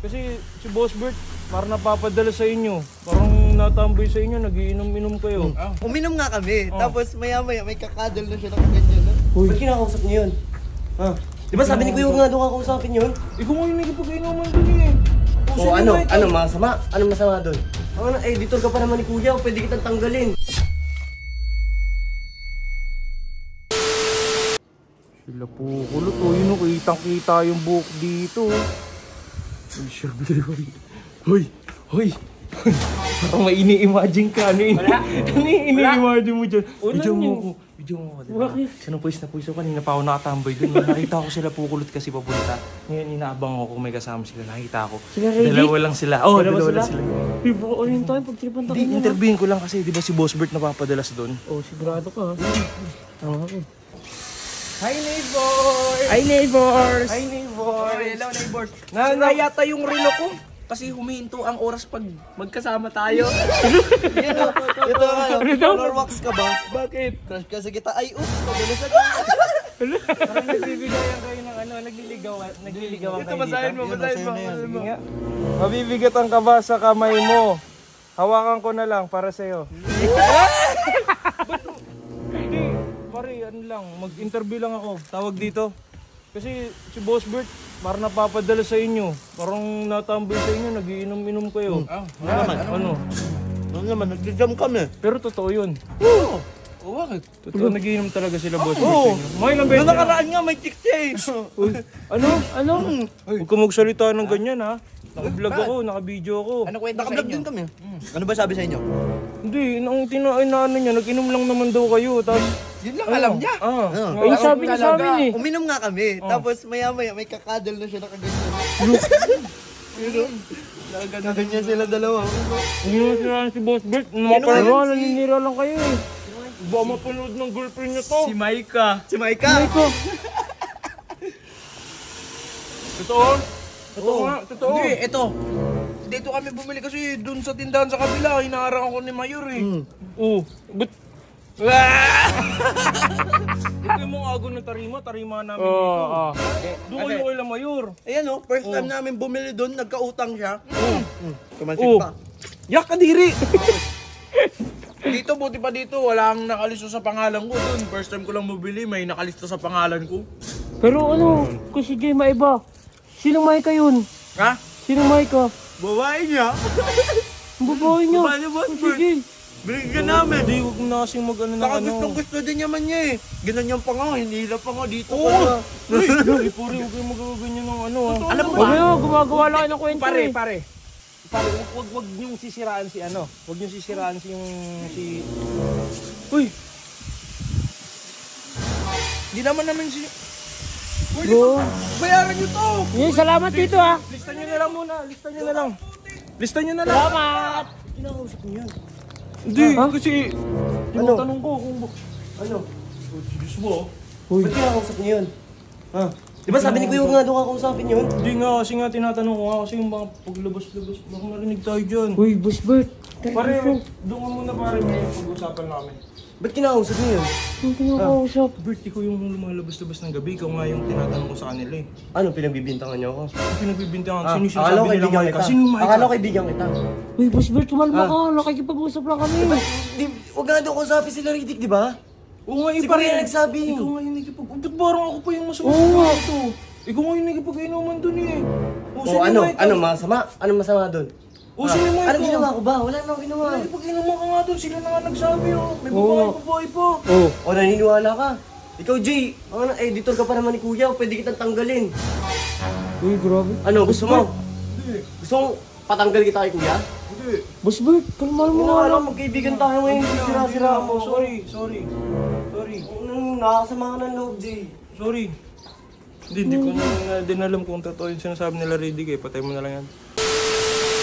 Kasi si Boss Bert, parang napapadala sa inyo. Parang natamboy sa inyo, nagiinom-inom kayo. Uminom nga kami, tapos maya-maya may kakadal na siya ng ganyan. Uy, ba't kinakausap niyo yun? Ha? Di ba sabi ni Kuya huwag nga doon kakausapin yun? Ikaw nga yung nagpag-inuman dun eh. O ano masama? Anong masama doon? Ano, editor ka pa naman ni Kuya, pwede kitang tanggalin. Sila po kulot o, yun o, kitang-kita yung buhok dito. Uy, syempre, hoy, hoy. Parang may ini-imagine ka, ano ini-imagine mo dyan? Video mo ako, diba? Sanong pwis na pwis ako, kanina pa ako nakatambay dun. Nakita ko sila pukulot kasi papunta. Ngayon inaabang ako kung may kasama sila, nakita ko. Dalawa lang sila. Oo, dalawa lang sila. Diba ko rin tayo pag tinipan tayo. Hindi, interviewin ko lang kasi, di ba si Boss Bert napapadalas doon? Oh, sigurado ka. Tama ko. Hi neighbors! Hi neighbors! Hi neighbors! Hello neighbors. Sira yata yung relo ko. Kasi humihinto ang oras pag magkasama tayo. Ito color wax ka ba? Bakit? Crush ka sa kita. Ay, oops! Nagulo sa Parang nagbibigayan kayo ng ano, nagliligawan kayo dito. Basahin mo. Nga. Mabibigatan ka ba sa kamay mo? Hawakan ko na lang para sa'yo. Hindi, pare, ano lang, mag-interview lang ako. Tawag dito. Kasi si Boss Bert, parang napapadala sa inyo. Parang natamboy sa inyo, nagiinom-inom kayo. Ano naman, nag-jam kami. Pero totoo yun. Oo, bakit? Totoo, nagiinom talaga sila Boss Bert sa inyo. May ilang beses. Nakaraan nga, may chicks eh. Ano? Huwag ka magsalita ng ganyan ha. Naka-vlog ako, naka-video ako. Ano kwento sa inyo? Naka-vlog din kami. Ano ba sabi sa inyo? Hindi, ang inaano niya, nag-inom lang naman daw kayo. Tapos, yun lang alam niya. Ay, sabi niya sa amin eh. Uminom nga kami, tapos maya-maya may kakadal na siya nakaganyan. Nakaganyan sila dalawa. hindi naman sila si Boss Bert. Napaparwa, naninira lang kayo eh. Ba mapanood ng girlfriend niya to? Si Maika. Totoo? Totoo. Hindi, ito. Dito kami bumili kasi dun sa tindahan sa kabila, hinaharang ako ni Mayor eh. But... Ito yung mga agon ng tarima namin dito. Doon kayo kailang Mayor. Ayan o, first time namin bumili dun, nagkautang siya. Kumansik pa. Yak kadiri! Dito, buti pa dito, walang nakalisto sa pangalan ko dun. First time ko lang bumili, may nakalisto sa pangalan ko. Pero ano, kung si Jay maiba, sinong Maika yun? Ha? Sinong Maika? Babae niya? Ang babae niya. Babae niya, Boss Bert. Sige. Binigyan namin. Hindi, huwag na kasing mag-ano ng ano. Gusto din naman niya eh. Ganyan pa nga, hinila pa nga dito. Uy, puri, huwag kayo magaganyan ng ano ha. Alam mo Huwag ba? kayo, gumagawa lang kayo ng kwento eh. Pare, wag niyong sisiraan si ano. Wag niyong sisiraan si Uy. Di naman si... Bro. Bayaran niyo to! Yun, salamat dito ha. Lista niyo na lang muna. Lista niyo na lang. Salamat. Kinakausap niyo yan. Hindi, kasi tinatanong ko kung Ano? Diyos mo. Ba't kinakausap niyo yun? Ha? Di ba sabi ni Kuya huwag nga doon kakausapin yun? Hindi nga, kasi nga tinatanong ko nga kasi yung mga paglabas-labas, baka marinig tayo dyan. Uy, Boss Bert. Pare, doon ka muna pare, may pag-usapan namin. Ba't kinakausap niyo yun? Yung kinakausap. Bert, ikaw yung lumalabas-labas ng gabi, ikaw nga yung tinatanong ko sa kanila eh. Ano, pinagbibintangan niyo ako? Yung pinagbibintangan, sino yung Akala ko sinasabi nila kaibigan Maika? kita. Sino yung Maika? Akala ko kaibigan kita. Uy, Boss Bert, tumalma ka. Nakikipag-usap lang kami. Huwag nga doon kausapin sila Riddick, di ba? Oo nga, Si Kuya nagsabi. Ikaw nga yung nagkipag... Ba't parang ako pa yung masama dito? Ikaw nga yung nagkipag-inuman dun eh. O ano masama? Anong masama doon? O sino yung Maika? Anong ginawa ko ba? Wala namang ginawa. Nagkipag-inuman ka nga dun, sila na nga nagsabi oh. May babae pa. O naniniwala ka? Ikaw Jay, ano, editor ka pa naman ni Kuya, pwede kitang tanggalin. Uy, grabe. Ano, gusto mo? Gusto mo patanggal kita kay Kuya? Boss Bert, kalmal mo nga lang. Magkaibigan tayo ngayon, sira-sira mo. Sorry. Nakakasama ka ng loob, Jay. Sorry. Hindi ko na din alam kung totoo yung sinasabi nila Riddick eh. Patay mo na lang yan.